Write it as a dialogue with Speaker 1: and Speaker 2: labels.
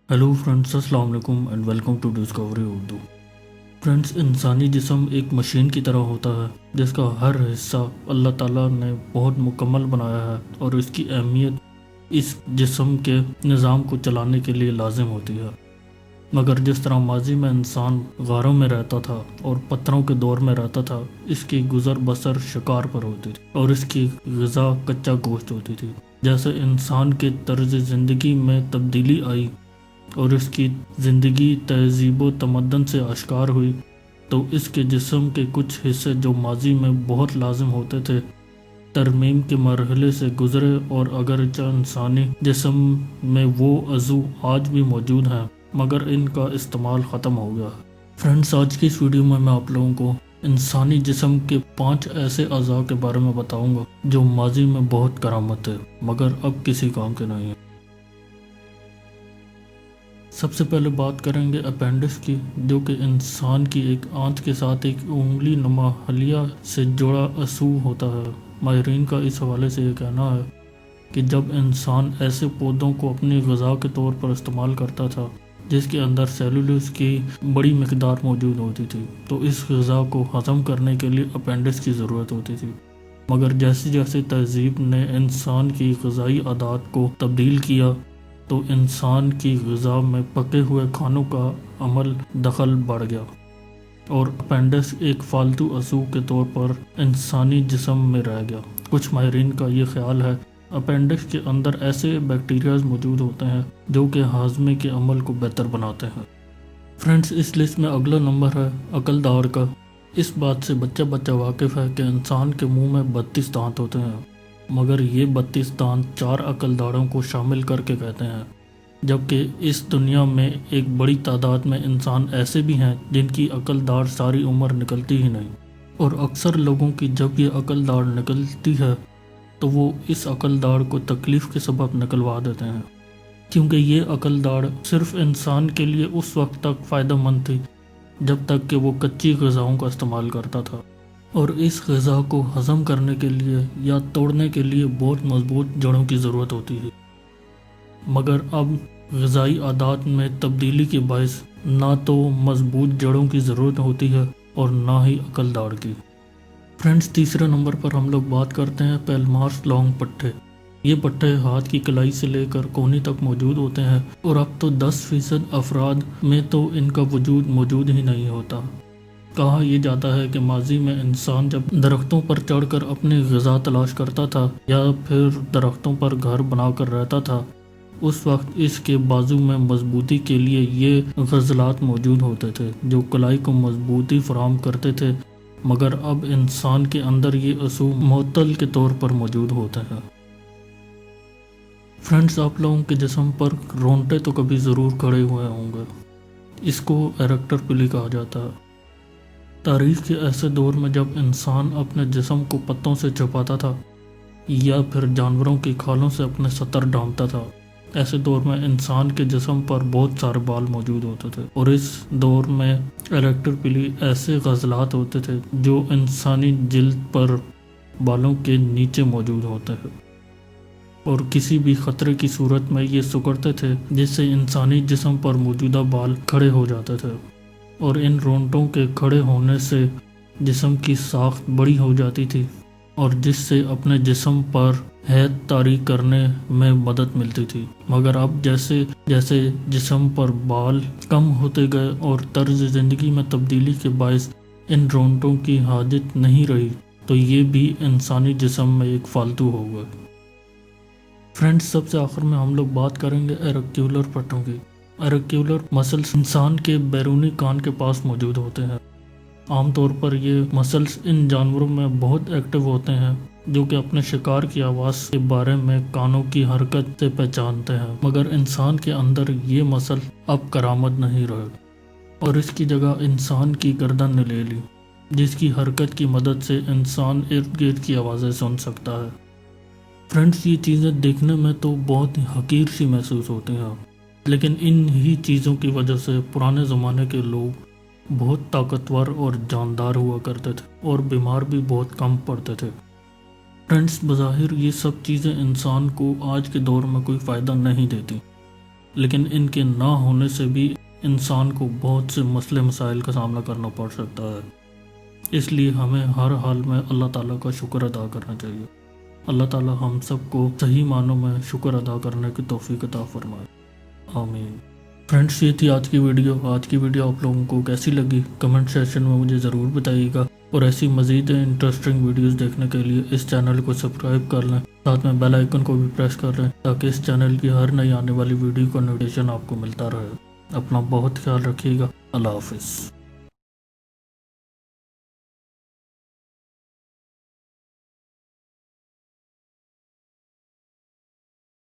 Speaker 1: Hello friends, अस्सलाम वालेकुम and welcome to Discovery Urdu. Friends, इंसानी जिस्म एक मशीन की तरह होता है जिसका हर हिस्सा अल्लाह ताला ने बहुत मुकम्मल बनाया है और इसकी अहमियत इस जिस्म के निज़ाम को चलाने के लिए लाजिम होती है। मगर जिस तरह माजी में इंसान गारों में रहता था और पत्थरों के दौर में रहता था, इसकी गुज़र बसर शिकार पर होती थी और इसकी ग़िज़ा कच्चा गोश्त होती थी। जैसे इंसान के तर्ज ज़िंदगी में तब्दीली आई और इसकी ज़िंदगी तहज़ीब व तमद्दन से आश्कार हुई, तो इसके जिस्म के कुछ हिस्से जो माजी में बहुत लाजिम होते थे, तरमीम के मरहले से गुज़रे और अगरचे इंसानी जिस्म में वो अज़ू आज भी मौजूद हैं, मगर इनका इस्तेमाल ख़त्म हो गया। फ्रेंड्स, आज की इस वीडियो में मैं आप लोगों को इंसानी जिस्म के 5 ऐसे अज़ा के बारे में बताऊंगा जो माजी में बहुत करामत थे, मगर अब किसी काम के नहीं है। सबसे पहले बात करेंगे अपेंडिक्स की, जो कि इंसान की एक आंत के साथ एक उंगली नुमा हलिया से जुड़ा असूव होता है। माहिरीन का इस हवाले से ये कहना है कि जब इंसान ऐसे पौधों को अपनी ग़िज़ा के तौर पर इस्तेमाल करता था जिसके अंदर सेलुलोज की बड़ी मकदार मौजूद होती थी, तो इस ग़िज़ा को हज़म करने के लिए अपेंडिक्स की ज़रूरत होती थी। मगर जैसे जैसे तहज़ीब ने इंसान की ग़िज़ाई आदात को तब्दील किया, तो इंसान की ग़िज़ा में पके हुए खानों का अमल दखल बढ़ गया और अपेंडिक्स एक फालतू असूव के तौर पर इंसानी जिस्म में रह गया। कुछ माहिरीन का ये ख्याल है अपेंडिक्स के अंदर ऐसे बैक्टीरियाज मौजूद होते हैं जो कि हाजमे के अमल को बेहतर बनाते हैं। फ्रेंड्स, इस लिस्ट में अगला नंबर है अकलदार का। इस बात से बच्चा बच्चा वाकिफ़ है कि इंसान के मुंह में 32 दांत होते हैं, मगर ये 32 दांत 4 अकलदारों को शामिल करके कहते हैं, जबकि इस दुनिया में एक बड़ी तादाद में इंसान ऐसे भी हैं जिनकी अकलदार सारी उम्र निकलती ही नहीं, और अक्सर लोगों की जब ये अकलदार निकलती है तो वो इस अकलदार को तकलीफ़ के सबब निकलवा देते हैं, क्योंकि ये अकलदार सिर्फ इंसान के लिए उस वक्त तक फ़ायदेमंद थी जब तक कि वो कच्ची ग़िज़ाओं का इस्तेमाल करता था, और इस ग़िज़ा को हज़म करने के लिए या तोड़ने के लिए बहुत मजबूत जड़ों की ज़रूरत होती है। मगर अब ग़िज़ाई आदात में तब्दीली के बायस ना तो मजबूत जड़ों की ज़रूरत होती है और ना ही अकलदार की। फ्रेंड्स, तीसरे नंबर पर हम लोग बात करते हैं पैलमार्स लॉन्ग पट्टे। ये पट्टे हाथ की कलाई से लेकर कोहनी तक मौजूद होते हैं और अब तो 10% अफराद में तो इनका वजूद मौजूद ही नहीं होता। कहा यह जाता है कि माजी में इंसान जब दरख्तों पर चढ़कर अपनी ग़िज़ा तलाश करता था या फिर दरख्तों पर घर बनाकर रहता था, उस वक्त इसके बाजू में मजबूती के लिए ये ग़ज़लात मौजूद होते थे जो कलाई को मजबूती फराहम करते थे, मगर अब इंसान के अंदर ये असूल मुअत्तल के तौर पर मौजूद होते हैं। फ्रेंड्स, आप लोगों के जिस्म पर रोंगटे तो कभी ज़रूर खड़े हुए होंगे। इसको एरेक्टर पिली कहा जाता है। तारीख़ के ऐसे दौर में जब इंसान अपने जिस्म को पत्तों से छुपाता था या फिर जानवरों की खालों से अपने सतर ढांपता था, ऐसे दौर में इंसान के जिस्म पर बहुत सारे बाल मौजूद होते थे, और इस दौर में एरेक्टर पिली ऐसे ग़ज़लात होते थे जो इंसानी जिल्द पर बालों के नीचे मौजूद होते हैं, और किसी भी ख़तरे की सूरत में ये सिकुड़ते थे जिससे इंसानी जिस्म पर मौजूदा बाल खड़े हो जाते थे, और इन रोंगटों के खड़े होने से जिस्म की साख्त बड़ी हो जाती थी और जिससे अपने जिस्म पर हैत तारी करने में मदद मिलती थी। मगर अब जैसे जैसे जिस्म पर बाल कम होते गए और तर्ज ज़िंदगी में तब्दीली के बायस इन रोंगटों की हाजत नहीं रही, तो ये भी इंसानी जिस्म में एक फालतू हो गए। फ्रेंड्स, सबसे आखिर में हम लोग बात करेंगे एरेक्युलर पट्टों की। एरेक्युलर मसल्स इंसान के बैरूनी कान के पास मौजूद होते हैं। आमतौर पर ये मसल्स इन जानवरों में बहुत एक्टिव होते हैं जो कि अपने शिकार की आवाज़ के बारे में कानों की हरकत से पहचानते हैं, मगर इंसान के अंदर ये मसल अब करामत नहीं रहे और इसकी जगह इंसान की गर्दन ने ले ली, जिसकी हरकत की मदद से इंसान इर्द गिर्द की आवाज़ें सुन सकता है। फ्रेंड्स, ये चीज़ें देखने में तो बहुत ही हकीर सी महसूस होती हैं, लेकिन इन ही चीज़ों की वजह से पुराने ज़माने के लोग बहुत ताकतवर और जानदार हुआ करते थे और बीमार भी बहुत कम पड़ते थे। फ्रेंड्स, बज़ाहिर ये सब चीज़ें इंसान को आज के दौर में कोई फ़ायदा नहीं देती, لیکن ان کے نہ ہونے سے بھی انسان کو بہت سے مسئلے مسائل کا سامنا کرنا پڑ سکتا ہے۔ اس لیے ہمیں ہر حال میں اللہ تعالیٰ کا شکر ادا کرنا چاہیے۔ اللہ تعالیٰ ہم سب کو صحیح معنوں میں شکر ادا کرنے کی توفیق عطا فرمائے، آمین۔ فرینڈس، یہ تھی آج کی ویڈیو۔ آج کی ویڈیو آپ لوگوں کو کیسی لگی کمنٹ سیکشن میں مجھے ضرور بتائیے گا، اور ایسی مزید انٹرسٹنگ ویڈیوز دیکھنے کے لیے اس چینل کو سبسکرائب کر لیں، ساتھ میں بیل آئیکن کو بھی پریس کر لیں تاکہ اس چینل کی ہر نئی آنے والی ویڈیو کا نوٹیفیکیشن آپ کو ملتا رہے۔ اپنا بہت خیال رکھیے گا، اللہ حافظ۔